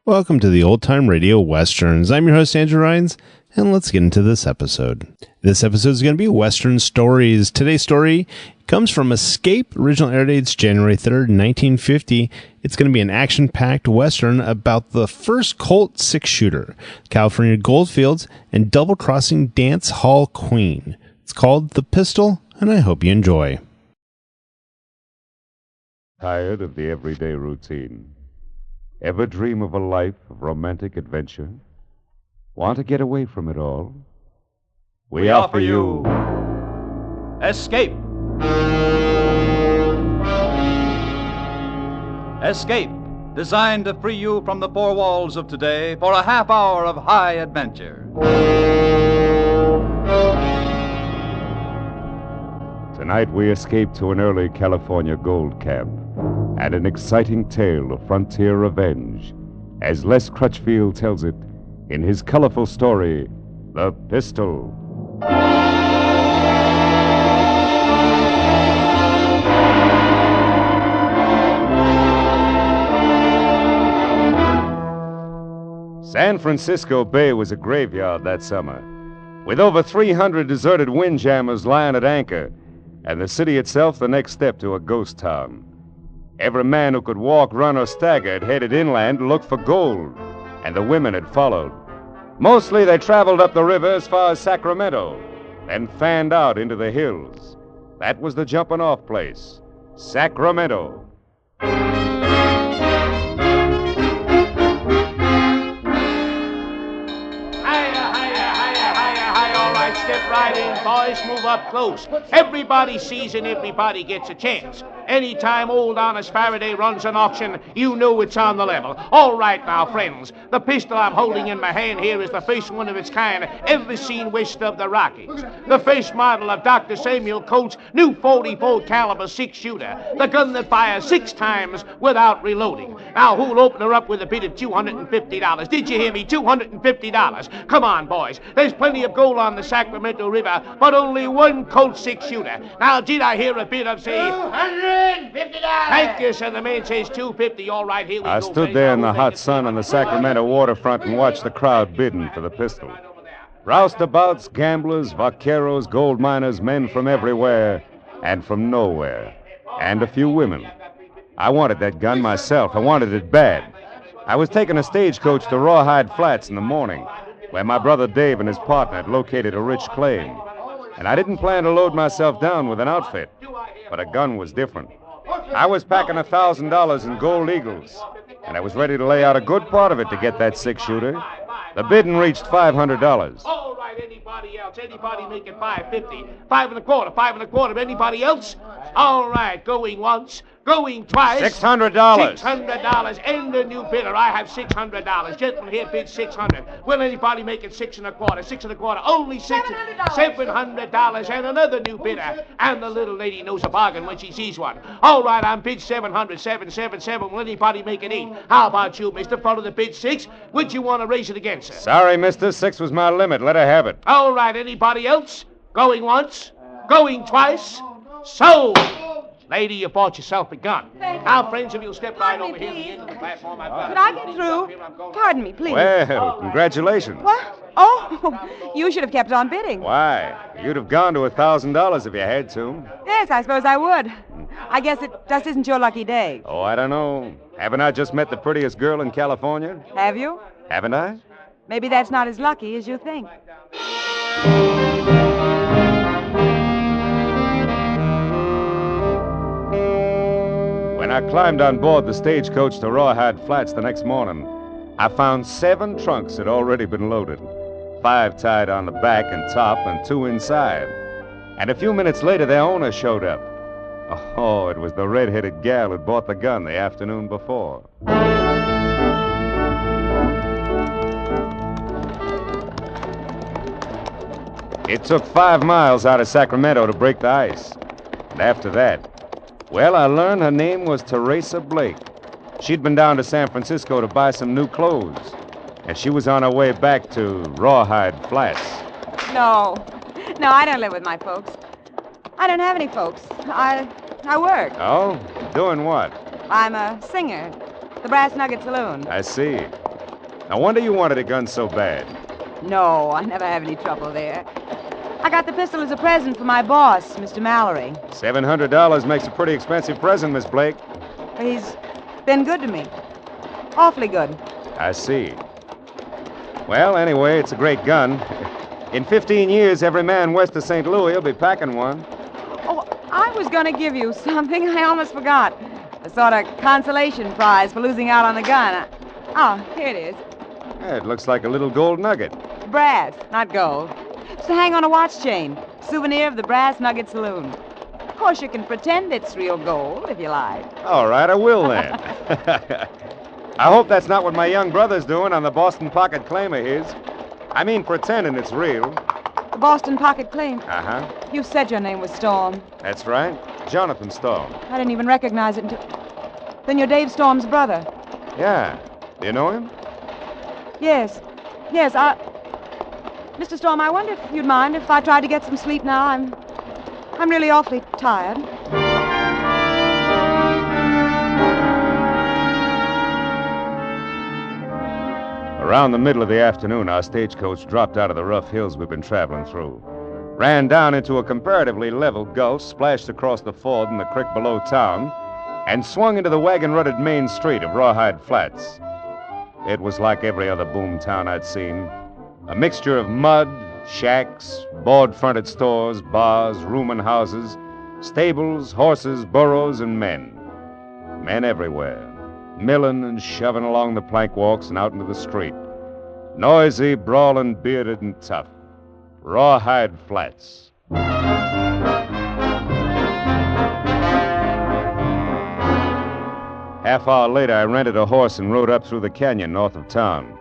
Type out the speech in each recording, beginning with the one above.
Welcome to the Old Time Radio Westerns. I'm your host, Andrew Rhynes, and let's get into this episode. This episode is going to be Western Stories. Today's story comes from Escape. Original air dates January 3rd, 1950. It's going to be an action-packed Western about the first Colt six-shooter, California Goldfields, and double-crossing dance hall queen. It's called The Pistol, and I hope you enjoy. Tired of the everyday routine? Ever dream of a life of romantic adventure? Want to get away from it all? We offer you Escape. Escape, designed to free you from the four walls of today for a half hour of high adventure. Tonight we escape to an early California gold camp and an exciting tale of frontier revenge, as Les Crutchfield tells it in his colorful story, The Pistol. San Francisco Bay was a graveyard that summer, with over 300 deserted windjammers lying at anchor, and the city itself the next step to a ghost town. Every man who could walk, run, or stagger had headed inland to look for gold, and the women had followed. Mostly they traveled up the river as far as Sacramento, then fanned out into the hills. That was the jumping-off place, Sacramento. Step right in, boys. Move up close. Everybody sees and everybody gets a chance. Anytime old honest Faraday runs an auction, you know it's on the level. All right now, friends. The pistol I'm holding in my hand here is the first one of its kind ever seen west of the Rockies. The first model of Dr. Samuel Colt's new 44 caliber six-shooter. The gun that fires 6 times without reloading. Now, who'll open her up with a bid of $250? Did you hear me? $250. Come on, boys. There's plenty of gold on the Sacramento River, but only one Colt six-shooter. Now, did I hear a bid of, say... $250. Thank you, sir. The man says $250. All right, here we go. I stood there in the hot sun on the Sacramento waterfront and watched the crowd bidding for the pistol. Roustabouts, gamblers, vaqueros, gold miners, men from everywhere and from nowhere, and a few women. I wanted that gun myself. I wanted it bad. I was taking a stagecoach to Rawhide Flats in the morning, where my brother Dave and his partner had located a rich claim. And I didn't plan to load myself down with an outfit, but a gun was different. I was packing $1,000 in gold eagles, and I was ready to lay out a good part of it to get that six-shooter. The bidding reached $500. All right, anybody else? Anybody making $550? $525. Anybody else? All right, going once. Going twice. $600. $600. And the new bidder. I have $600. Gentleman here bids $600. Will anybody make it $6 1/4? $6 1/4. Only $700. And another new bidder. And the little lady knows a bargain when she sees one. All right, I'm bid $700. 777. Will anybody make it 8? How about you, mister? Follow the bid 6. Would you want to raise it again, sir? Sorry, mister. 6 was my limit. Let her have it. All right, anybody else? Going once? Going twice? Sold! Lady, you bought yourself a gun. Now, friends, if you'll step right over here to the end of the platform, I've got... Could I get through? Pardon me, please. Well, congratulations. What? Oh, you should have kept on bidding. Why? You'd have gone to $1,000 if you had to. Yes, I suppose I would. I guess it just isn't your lucky day. Oh, I don't know. Haven't I just met the prettiest girl in California? Have you? Haven't I? Maybe that's not as lucky as you think. When I climbed on board the stagecoach to Rawhide Flats the next morning, I found 7 trunks had already been loaded. 5 tied on the back and top and 2 inside. And a few minutes later, their owner showed up. Oh, it was the red-headed gal who'd bought the gun the afternoon before. It took 5 miles out of Sacramento to break the ice. And after that, well, I learned her name was Teresa Blake. She'd been down to San Francisco to buy some new clothes, and she was on her way back to Rawhide Flats. No, I don't live with my folks. I don't have any folks. I work. Oh? Doing what? I'm a singer. The Brass Nugget Saloon. I see. No wonder you wanted a gun so bad. No, I never have any trouble there. I got the pistol as a present for my boss, Mr. Mallory. $700 makes a pretty expensive present, Miss Blake. He's been good to me. Awfully good. I see. Well, anyway, it's a great gun. In 15 years, every man west of St. Louis will be packing one. Oh, I was going to give you something. I almost forgot. A sort of consolation prize for losing out on the gun. Oh, here it is. Yeah, it looks like a little gold nugget. Brass, not gold. It's to hang on a watch chain. Souvenir of the Brass Nugget Saloon. Of course, you can pretend it's real gold if you like. All right, I will then. I hope that's not what my young brother's doing on the Boston Pocket claim of his. I mean, pretending it's real. The Boston Pocket claim. Uh-huh. You said your name was Storm. That's right. Jonathan Storm. I didn't even recognize it until... Then you're Dave Storm's brother. Yeah. Do you know him? Yes. Yes, Mr. Storm, I wonder if you'd mind if I tried to get some sleep now. I'm really awfully tired. Around the middle of the afternoon, our stagecoach dropped out of the rough hills we've been traveling through, ran down into a comparatively level gulch, splashed across the ford in the creek below town, and swung into the wagon-rutted main street of Rawhide Flats. It was like every other boom town I'd seen. A mixture of mud, shacks, board-fronted stores, bars, rooming houses, stables, horses, burros, and men. Men everywhere, milling and shoving along the plank walks and out into the street. Noisy, brawling, bearded, and tough. Rawhide Flats. Half hour later, I rented a horse and rode up through the canyon north of town.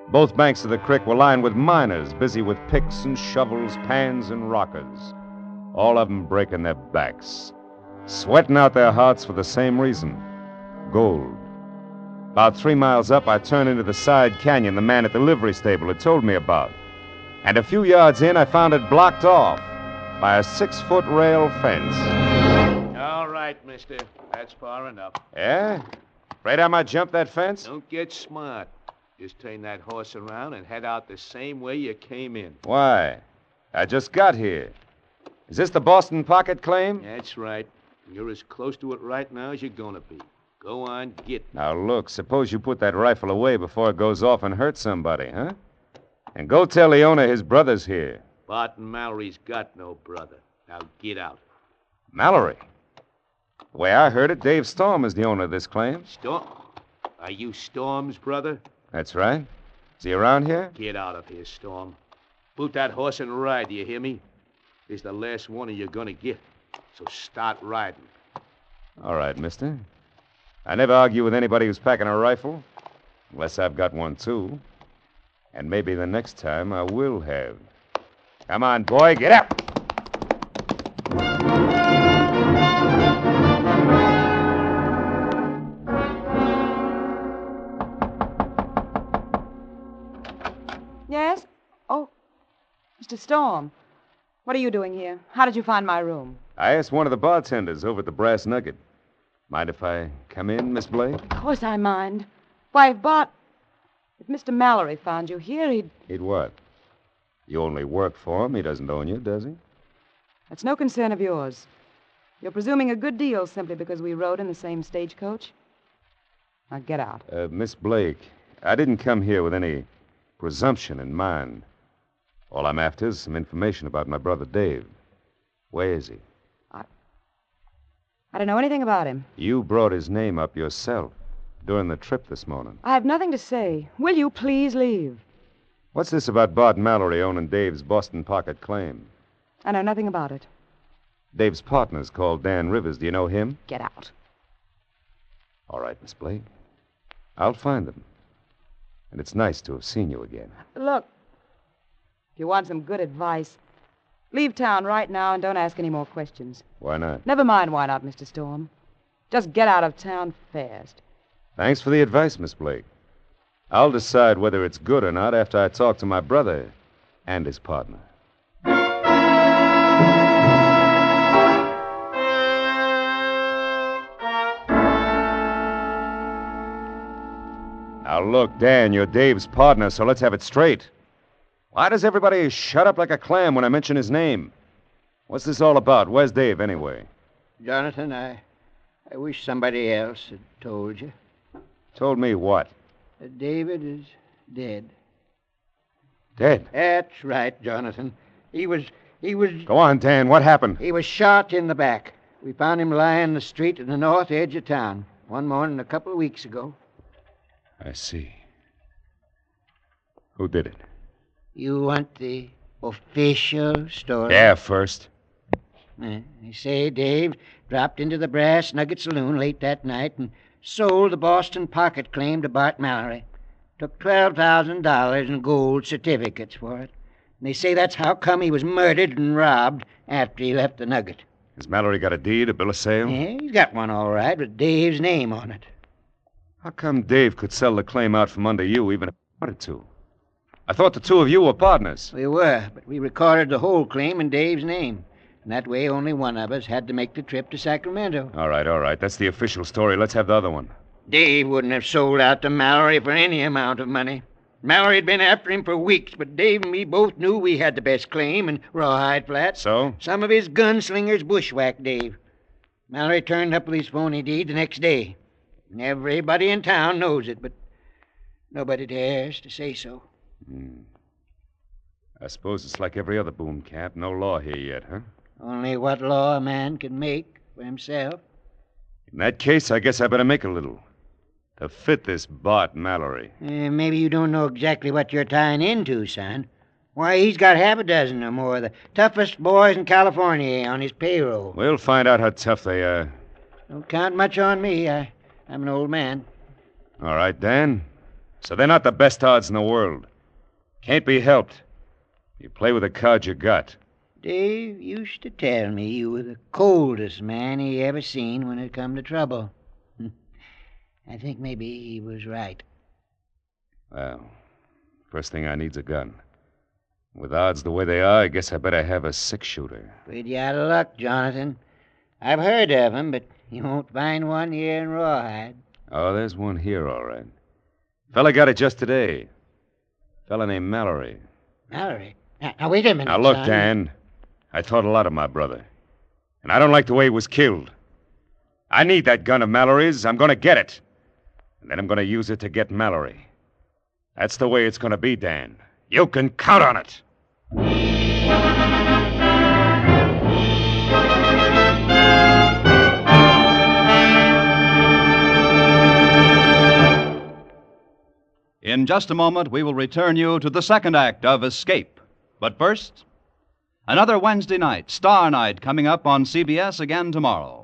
Both banks of the creek were lined with miners, busy with picks and shovels, pans and rockers. All of them breaking their backs, sweating out their hearts for the same reason: gold. About 3 miles up, I turned into the side canyon the man at the livery stable had told me about. And a few yards in, I found it blocked off by a 6-foot rail fence. All right, mister. That's far enough. Yeah? Afraid I might jump that fence? Don't get smart. Just turn that horse around and head out the same way you came in. Why? I just got here. Is this the Boston Pocket claim? That's right. You're as close to it right now as you're gonna be. Go on, get. Now, look, suppose you put that rifle away before it goes off and hurts somebody, huh? And go tell the owner his brother's here. Barton Mallory's got no brother. Now get out. Mallory? The way I heard it, Dave Storm is the owner of this claim. Storm? Are you Storm's brother? That's right. Is he around here? Get out of here, Storm. Boot that horse and ride, do you hear me? This is the last warning you're gonna get. So start riding. All right, mister. I never argue with anybody who's packing a rifle, unless I've got one, too. And maybe the next time I will have. Come on, boy, get up! Yes? Oh, Mr. Storm. What are you doing here? How did you find my room? I asked one of the bartenders over at the Brass Nugget. Mind if I come in, Miss Blake? Of course I mind. Why, if Mr. Mallory found you here, He'd what? You only work for him. He doesn't own you, does he? That's no concern of yours. You're presuming a good deal simply because we rode in the same stagecoach. Now get out. Miss Blake, I didn't come here with any presumption in mind. All I'm after is some information about my brother Dave. Where is he? I don't know anything about him. You brought his name up yourself during the trip this morning. I have nothing to say. Will you please leave? What's this about Bart Mallory owning Dave's Boston Pocket claim? I know nothing about it. Dave's partner's called Dan Rivers. Do you know him? Get out. All right, Miss Blake. I'll find them. And it's nice to have seen you again. Look, if you want some good advice, leave town right now and don't ask any more questions. Why not? Never mind why not, Mr. Storm. Just get out of town fast. Thanks for the advice, Miss Blake. I'll decide whether it's good or not after I talk to my brother and his partner. Now, look, Dan, you're Dave's partner, so let's have it straight. Why does everybody shut up like a clam when I mention his name? What's this all about? Where's Dave, anyway? Jonathan, I wish somebody else had told you. Told me what? That David is dead. Dead? That's right, Jonathan. He was... Go on, Dan. What happened? He was shot in the back. We found him lying in the street at the north edge of town one morning a couple of weeks ago. I see. Who did it? You want the official story? Yeah, first. They say Dave dropped into the Brass Nugget Saloon late that night and sold the Boston pocket claim to Bart Mallory. Took $12,000 in gold certificates for it. And they say that's how come he was murdered and robbed after he left the Nugget. Has Mallory got a deed, a bill of sale? Yeah, he's got one all right with Dave's name on it. How come Dave could sell the claim out from under you even if he wanted to? I thought the two of you were partners. We were, but we recorded the whole claim in Dave's name. And that way only one of us had to make the trip to Sacramento. All right. That's the official story. Let's have the other one. Dave wouldn't have sold out to Mallory for any amount of money. Mallory had been after him for weeks, but Dave and me both knew we had the best claim in Rawhide Flats. So? Some of his gunslingers bushwhacked Dave. Mallory turned up with his phony deed the next day. And everybody in town knows it, but nobody dares to say so. I suppose it's like every other boom camp. No law here yet, huh? Only what law a man can make for himself. In that case, I guess I better make a little. To fit this Bart Mallory. Maybe you don't know exactly what you're tying into, son. Why, he's got half a dozen or more of the toughest boys in California on his payroll. We'll find out how tough they are. Don't count much on me. I'm an old man. All right, Dan. So they're not the best odds in the world. Can't be helped. You play with the cards you got. Dave used to tell me you were the coldest man he ever seen when it come to trouble. I think maybe he was right. Well, first thing I need's a gun. With odds the way they are, I guess I better have a six-shooter. Pretty out of luck, Jonathan. I've heard of 'em, but you won't find one here in Rawhide. Oh, there's one here, all right. Fella got it just today. Fella named Mallory. Mallory? Now, wait a minute, Now, look, son. Dan. I thought a lot of my brother. And I don't like the way he was killed. I need that gun of Mallory's. I'm going to get it. And then I'm going to use it to get Mallory. That's the way it's going to be, Dan. You can count on it. In just a moment, we will return you to the second act of Escape. But first, another Wednesday night, Star Night, coming up on CBS again tomorrow.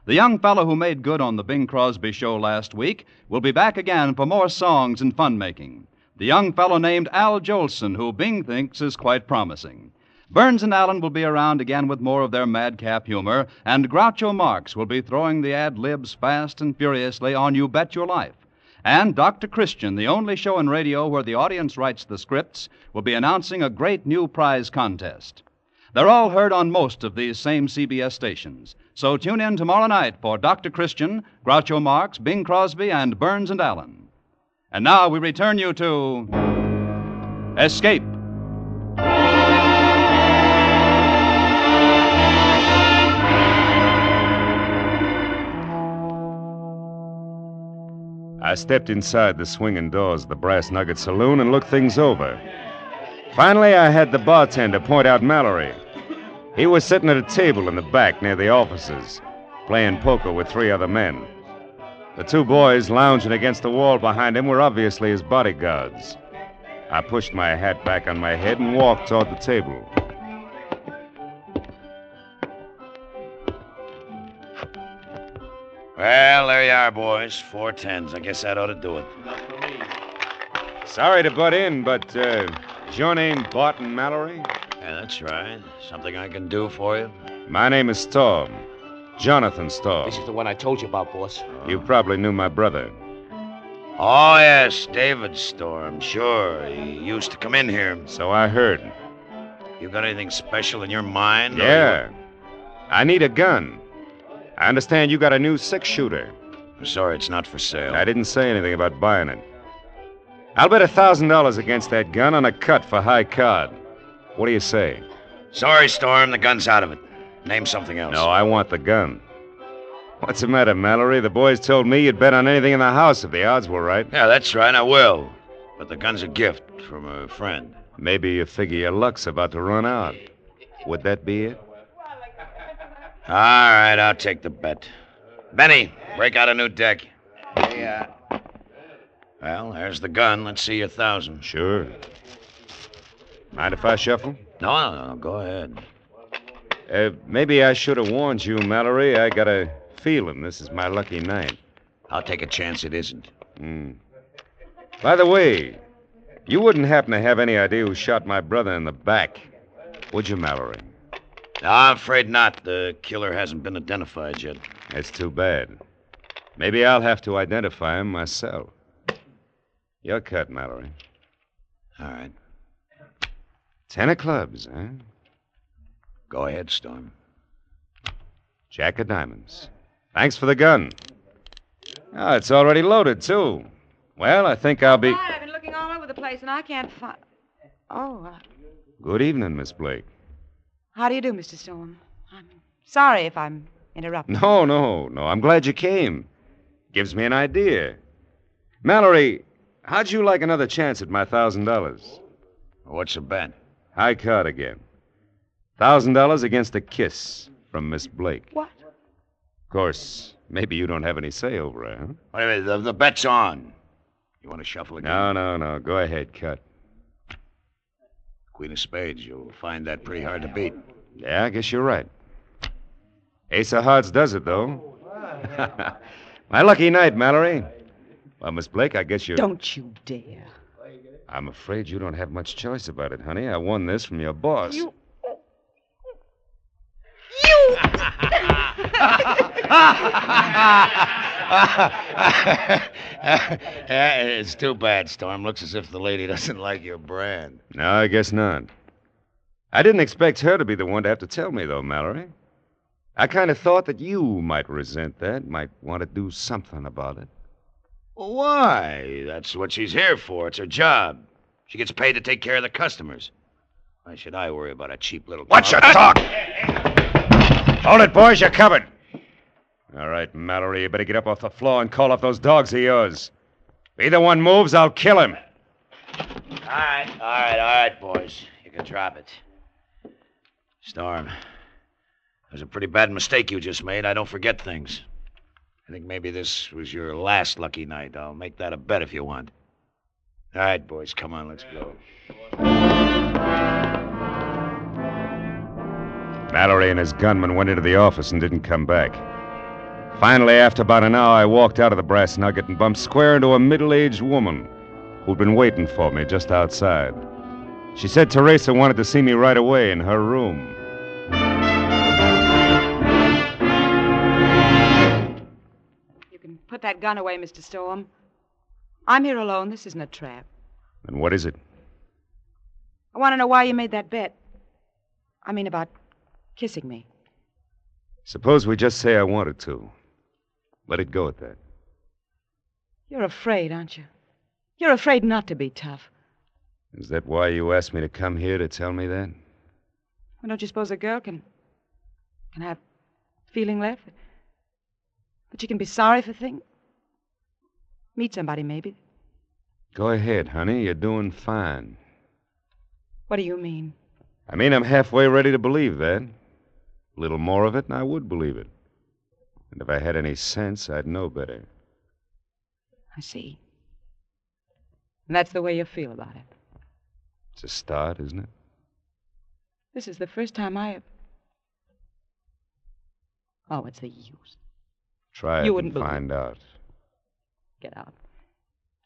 The young fellow who made good on the Bing Crosby show last week will be back again for more songs and fun-making. The young fellow named Al Jolson, who Bing thinks is quite promising. Burns and Allen will be around again with more of their madcap humor, and Groucho Marx will be throwing the ad-libs fast and furiously on You Bet Your Life. And Dr. Christian, the only show in radio where the audience writes the scripts, will be announcing a great new prize contest. They're all heard on most of these same CBS stations. So tune in tomorrow night for Dr. Christian, Groucho Marx, Bing Crosby, and Burns and Allen. And now we return you to Escape. I stepped inside the swinging doors of the Brass Nugget Saloon and looked things over. Finally, I had the bartender point out Mallory. He was sitting at a table in the back near the offices, playing poker with three other men. The two boys lounging against the wall behind him were obviously his bodyguards. I pushed my hat back on my head and walked toward the table. Well, there you are, boys. 4 10s. I guess that ought to do it. Sorry to butt in, but is your name Barton Mallory? Yeah, that's right. Something I can do for you? My name is Storm. Jonathan Storm. This is the one I told you about, boss. You probably knew my brother. Oh, yes, David Storm. Sure. He used to come in here. So I heard. You got anything special in your mind? Yeah. I need a gun. I understand you got a new six-shooter. I'm sorry, it's not for sale. I didn't say anything about buying it. I'll bet $1,000 against that gun on a cut for high card. What do you say? Sorry, Storm, the gun's out of it. Name something else. No, I want the gun. What's the matter, Mallory? The boys told me you'd bet on anything in the house if the odds were right. Yeah, that's right, I will. But the gun's a gift from a friend. Maybe you figure your luck's about to run out. Would that be it? All right, I'll take the bet. Benny, break out a new deck. Yeah. Well, there's the gun. Let's see your 1,000. Sure. Mind if I shuffle? No, go ahead. Maybe I should have warned you, Mallory. I got a feeling this is my lucky night. I'll take a chance it isn't. By the way, you wouldn't happen to have any idea who shot my brother in the back, would you, Mallory? No, I'm afraid not. The killer hasn't been identified yet. That's too bad. Maybe I'll have to identify him myself. Your cut, Mallory. All right. 10 of clubs, huh? Go ahead, Storm. Jack of diamonds. Thanks for the gun. Oh, it's already loaded, too. Well, I think I'll be... Right, I've been looking all over the place, and I can't find... Oh, Good evening, Miss Blake. how do you do, Mr. Storm? I'm sorry if I'm interrupting. No. I'm glad you came. Gives me an idea. Mallory, how'd you like another chance at my $1,000? What's the bet? High card again. $1,000 against a kiss from Miss Blake. What? Of course, maybe you don't have any say over her, huh? Wait a minute, the bet's on. You want to shuffle again? No. Go ahead, cut. Queen of spades. You'll find that pretty hard to beat. Yeah, I guess you're right. Ace of hearts does it, though. My lucky night, Mallory. Well, Miss Blake, I guess you're... Don't you dare. I'm afraid you don't have much choice about it, honey. I won this from your boss. You... It's too bad, Storm. Looks as if the lady doesn't like your brand. No, I guess not. I didn't expect her to be the one to have to tell me, though, Mallory. I kind of thought that you might resent that, might want to do something about it. Why? That's what she's here for. It's her job. She gets paid to take care of the customers. Why should I worry about a cheap little... Watch your talk! Hold it, boys. You're covered. All right, Mallory, you better get up off the floor and call off those dogs of yours. If either one moves, I'll kill him. All right, boys. You can drop it. Storm, it was a pretty bad mistake you just made. I don't forget things. I think maybe this was your last lucky night. I'll make that a bet if you want. All right, boys, come on, let's go. Mallory and his gunman went into the office and didn't come back. Finally, after about an hour, I walked out of the Brass Nugget and bumped square into a middle-aged woman who'd been waiting for me just outside. She said Teresa wanted to see me right away in her room. You can put that gun away, Mr. Storm. I'm here alone. This isn't a trap. And what is it? I want to know why you made that bet. I mean, about kissing me. Suppose we just say I wanted to. Let it go at that. You're afraid, aren't you? You're afraid not to be tough. Is that why you asked me to come here to tell me that? Well, don't you suppose a girl can have feeling left? But you can be sorry for things? Meet somebody, maybe. Go ahead, honey. You're doing fine. What do you mean? I mean, I'm halfway ready to believe that. A little more of it, and I would believe it. And if I had any sense, I'd know better. I see. And that's the way you feel about it. It's a start, isn't it? This is the first time I have... Oh, what's the use? Try You it wouldn't and believe find out. Get out.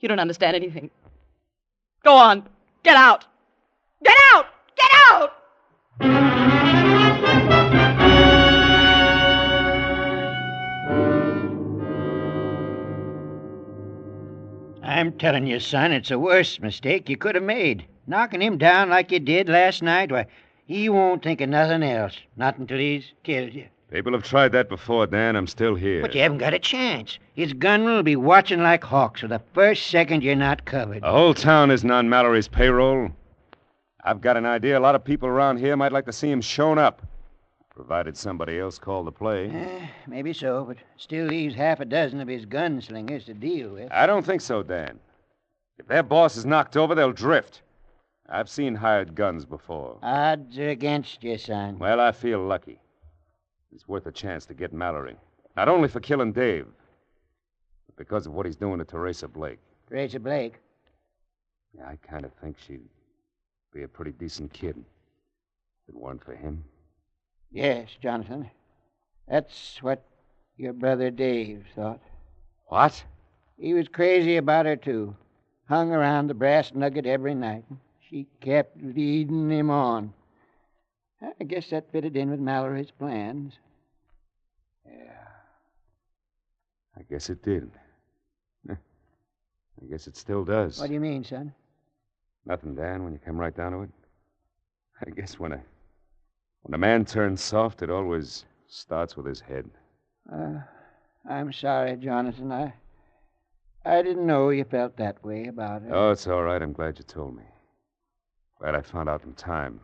You don't understand anything. Go on. Get out. Get out! Get out! I'm telling you, son, it's the worst mistake you could have made. Knocking him down like you did last night, why, he won't think of nothing else. Not until he's killed you. People have tried that before, Dan. I'm still here. But you haven't got a chance. His gunmen will be watching like hawks for the first second you're not covered. The whole town isn't on Mallory's payroll. I've got an idea a lot of people around here might like to see him shown up, provided somebody else called the play. Maybe so, but still leaves half a dozen of his gunslingers to deal with. I don't think so, Dan. If their boss is knocked over, they'll drift. I've seen hired guns before. Odds are against you, son. Well, I feel lucky. It's worth a chance to get Mallory. Not only for killing Dave, but because of what he's doing to Teresa Blake. Teresa Blake? Yeah, I kind of think she'd be a pretty decent kid if it weren't for him. Yes, Jonathan. That's what your brother Dave thought. What? He was crazy about her, too. Hung around the Brass Nugget every night. She kept leading him on. I guess that fitted in with Mallory's plans. Yeah. I guess it did. I guess it still does. What do you mean, son? Nothing, Dan, when you come right down to it. I guess when a man turns soft, it always starts with his head. I'm sorry, Jonathan. I didn't know you felt that way about her. Oh, it's all right. I'm glad you told me. Glad I found out in time.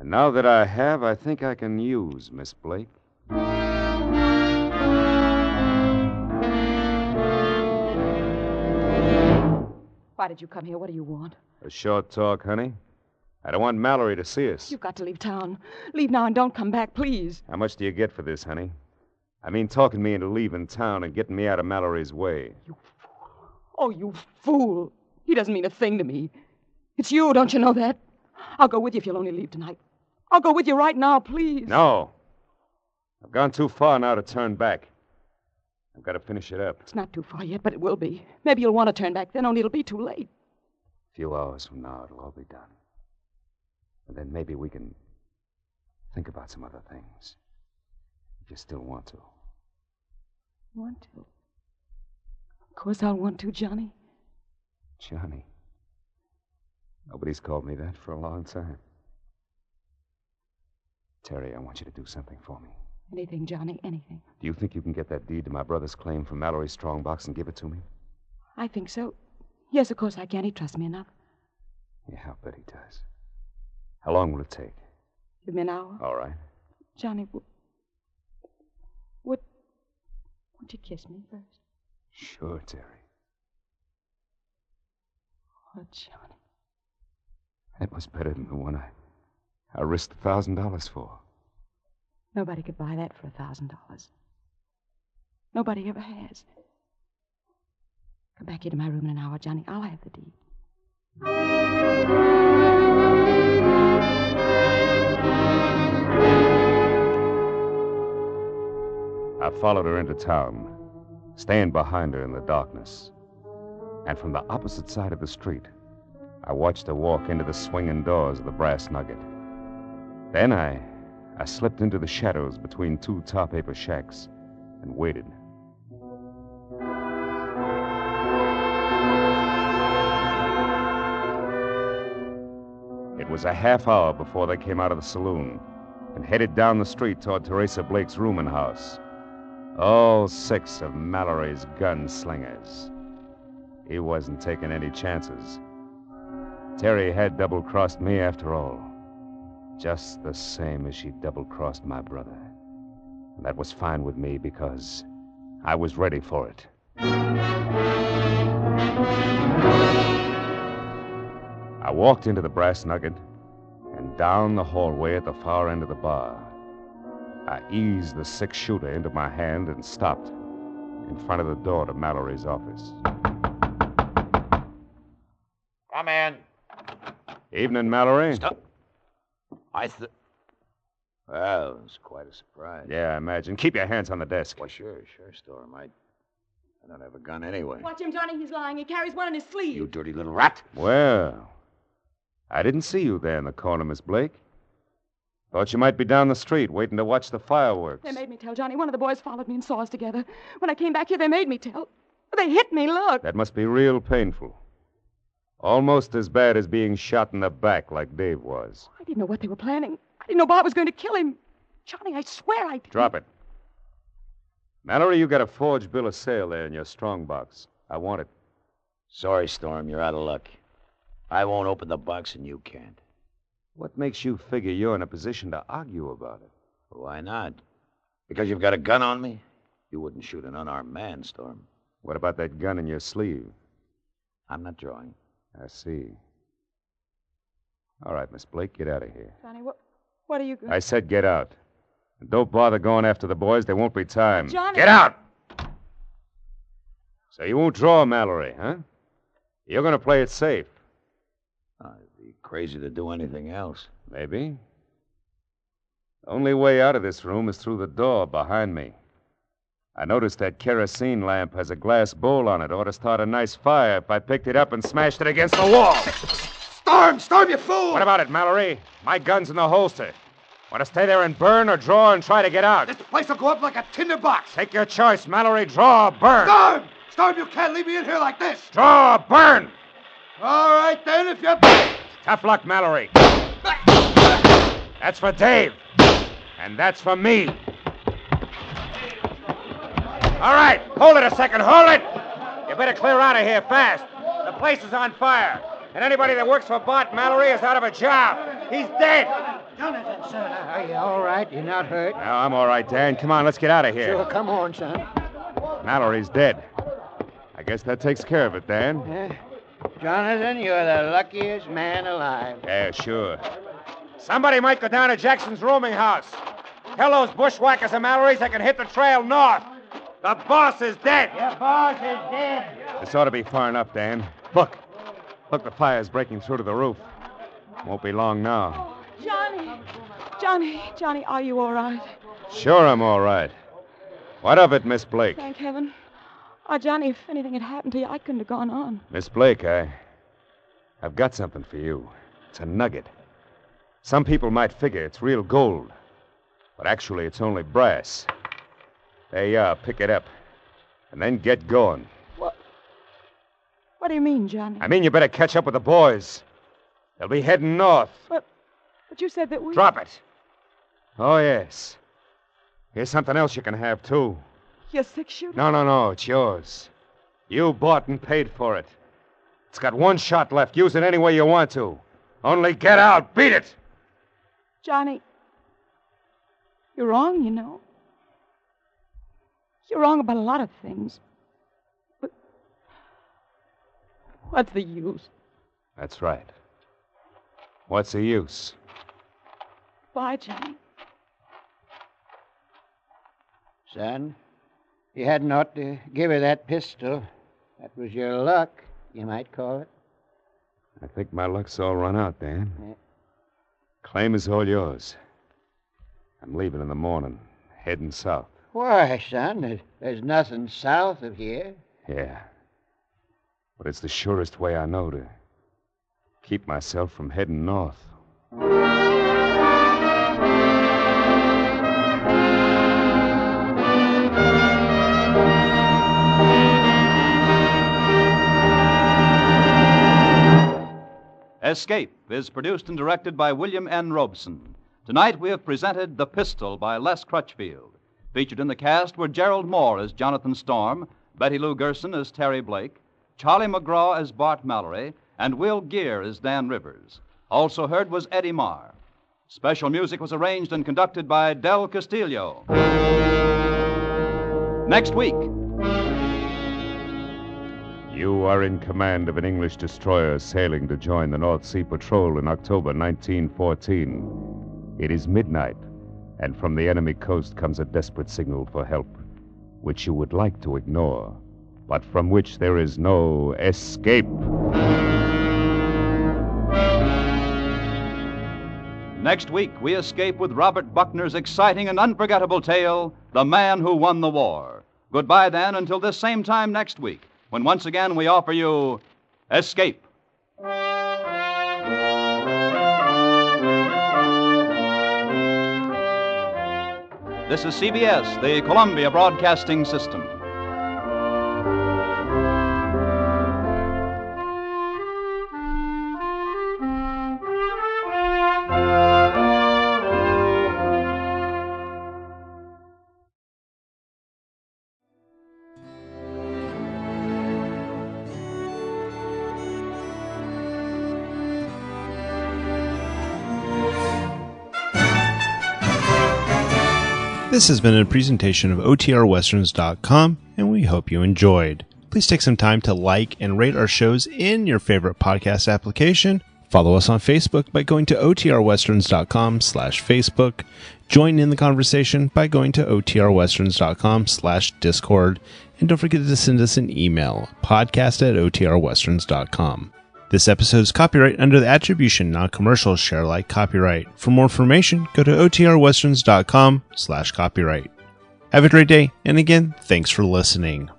And now that I have, I think I can use Miss Blake. Why did you come here? What do you want? A short talk, honey. I don't want Mallory to see us. You've got to leave town. Leave now and don't come back, please. How much do you get for this, honey? I mean, talking me into leaving town and getting me out of Mallory's way. You fool. Oh, you fool. He doesn't mean a thing to me. It's you, don't you know that? I'll go with you if you'll only leave tonight. I'll go with you right now, please. No. I've gone too far now to turn back. I've got to finish it up. It's not too far yet, but it will be. Maybe you'll want to turn back then, only it'll be too late. A few hours from now, it'll all be done. And then maybe we can think about some other things. If you still want to. Want to? Of course I'll want to, Johnny. Johnny. Nobody's called me that for a long time. Terry, I want you to do something for me. Anything, Johnny, anything. Do you think you can get that deed to my brother's claim from Mallory's strongbox and give it to me? I think so. Yes, of course I can. He trusts me enough. Yeah, I'll bet he does. How long will it take? Give me an hour. All right. Johnny, would you kiss me first? Sure, Terry. Oh, Johnny. That was better than the one I risked $1,000 for. Nobody could buy that for $1,000. Nobody ever has. Come back here to my room in an hour, Johnny. I'll have the deed. I followed her into town, staying behind her in the darkness. And from the opposite side of the street, I watched her walk into the swinging doors of the Brass Nugget. Then I slipped into the shadows between two tar paper shacks and waited. It was a half hour before they came out of the saloon and headed down the street toward Teresa Blake's rooming house. All 6 of Mallory's gunslingers. He wasn't taking any chances. Terry had double-crossed me after all. Just the same as she double-crossed my brother. And that was fine with me because I was ready for it. I walked into the Brass Nugget and down the hallway at the far end of the bar. I eased the 6-shooter into my hand and stopped in front of the door to Mallory's office. Come in. Evening, Mallory. Stop. Well, it's quite a surprise. Yeah, I imagine. Keep your hands on the desk. Well, sure, Storm. I don't have a gun anyway. Watch him, Johnny. He's lying. He carries one in his sleeve. You dirty little rat. Well, I didn't see you there in the corner, Miss Blake. Thought you might be down the street waiting to watch the fireworks. They made me tell, Johnny. One of the boys followed me and saw us together. When I came back here, they made me tell. They hit me, look. That must be real painful. Almost as bad as being shot in the back like Dave was. I didn't know what they were planning. I didn't know Bob was going to kill him. Johnny, I swear I didn't. Drop it. Mallory, you got a forged bill of sale there in your strong box. I want it. Sorry, Storm, you're out of luck. I won't open the box and you can't. What makes you figure you're in a position to argue about it? Why not? Because you've got a gun on me? You wouldn't shoot an unarmed man, Storm. What about that gun in your sleeve? I'm not drawing. I see. All right, Miss Blake, get out of here. Johnny, what are you going I said get out. And don't bother going after the boys. There won't be time. Johnny. Get out! So you won't draw, Mallory, huh? You're going to play it safe. I'd be crazy to do anything else. Maybe. The only way out of this room is through the door behind me. I noticed that kerosene lamp has a glass bowl on it. Ought to start a nice fire if I picked it up and smashed it against the wall. Storm, you fool! What about it, Mallory? My gun's in the holster. Want to stay there and burn or draw and try to get out? This place will go up like a tinder box. Take your choice, Mallory. Draw or burn. Storm, you can't leave me in here like this. Draw or burn. All right, then, if you... Tough luck, Mallory. That's for Dave. And that's for me. All right, hold it a second. Hold it. You better clear out of here fast. The place is on fire. And anybody that works for Bart Mallory is out of a job. He's dead. Jonathan, son, are you all right? You're not hurt? No, I'm all right, Dan. Come on, let's get out of here. Sure, come on, son. Mallory's dead. I guess that takes care of it, Dan. Jonathan, you're the luckiest man alive. Yeah, sure. Somebody might go down to Jackson's rooming house. Tell those bushwhackers and Mallory's they can hit the trail north. The boss is dead. Your boss is dead. This ought to be far enough, Dan. Look, the fire's breaking through to the roof. Won't be long now. Johnny, are you all right? Sure, I'm all right. What of it, Miss Blake? Thank heaven. Oh, Johnny, if anything had happened to you, I couldn't have gone on. Miss Blake, I've got something for you. It's a nugget. Some people might figure it's real gold, but actually it's only brass. There you are. Pick it up. And then get going. What do you mean, Johnny? I mean, you better catch up with the boys. They'll be heading north. But you said that we... Drop it. Oh, yes. Here's something else you can have, too. Your six-shooter? No. It's yours. You bought and paid for it. It's got one shot left. Use it any way you want to. Only get out. Beat it. Johnny, you're wrong, you know. You're wrong about a lot of things. But what's the use? That's right. What's the use? Bye, Johnny. Son, you hadn't ought to give her that pistol. That was your luck, you might call it. I think my luck's all run out, Dan. Yeah. Claim is all yours. I'm leaving in the morning, heading south. Why, son, there's nothing south of here. Yeah. But it's the surest way I know to keep myself from heading north. Escape is produced and directed by William N. Robeson. Tonight we have presented The Pistol by Les Crutchfield. Featured in the cast were Gerald Moore as Jonathan Storm, Betty Lou Gerson as Terry Blake, Charlie McGraw as Bart Mallory, and Will Gear as Dan Rivers. Also heard was Eddie Marr. Special music was arranged and conducted by Del Castillo. Next week. You are in command of an English destroyer sailing to join the North Sea Patrol in October 1914. It is midnight, and from the enemy coast comes a desperate signal for help, which you would like to ignore, but from which there is no escape. Next week, we escape with Robert Buckner's exciting and unforgettable tale, The Man Who Won the War. Goodbye, then, until this same time next week, when once again we offer you Escape. This is CBS, the Columbia Broadcasting System. This has been a presentation of OTRWesterns.com, and we hope you enjoyed. Please take some time to like and rate our shows in your favorite podcast application. Follow us on Facebook by going to OTRWesterns.com/Facebook. Join in the conversation by going to OTRWesterns.com/Discord. And don't forget to send us an email, podcast@OTRWesterns.com. This episode is copyright under the Attribution Non-Commercial Share Alike copyright. For more information, go to OTRWesterns.com/copyright. Have a great day, and again, thanks for listening.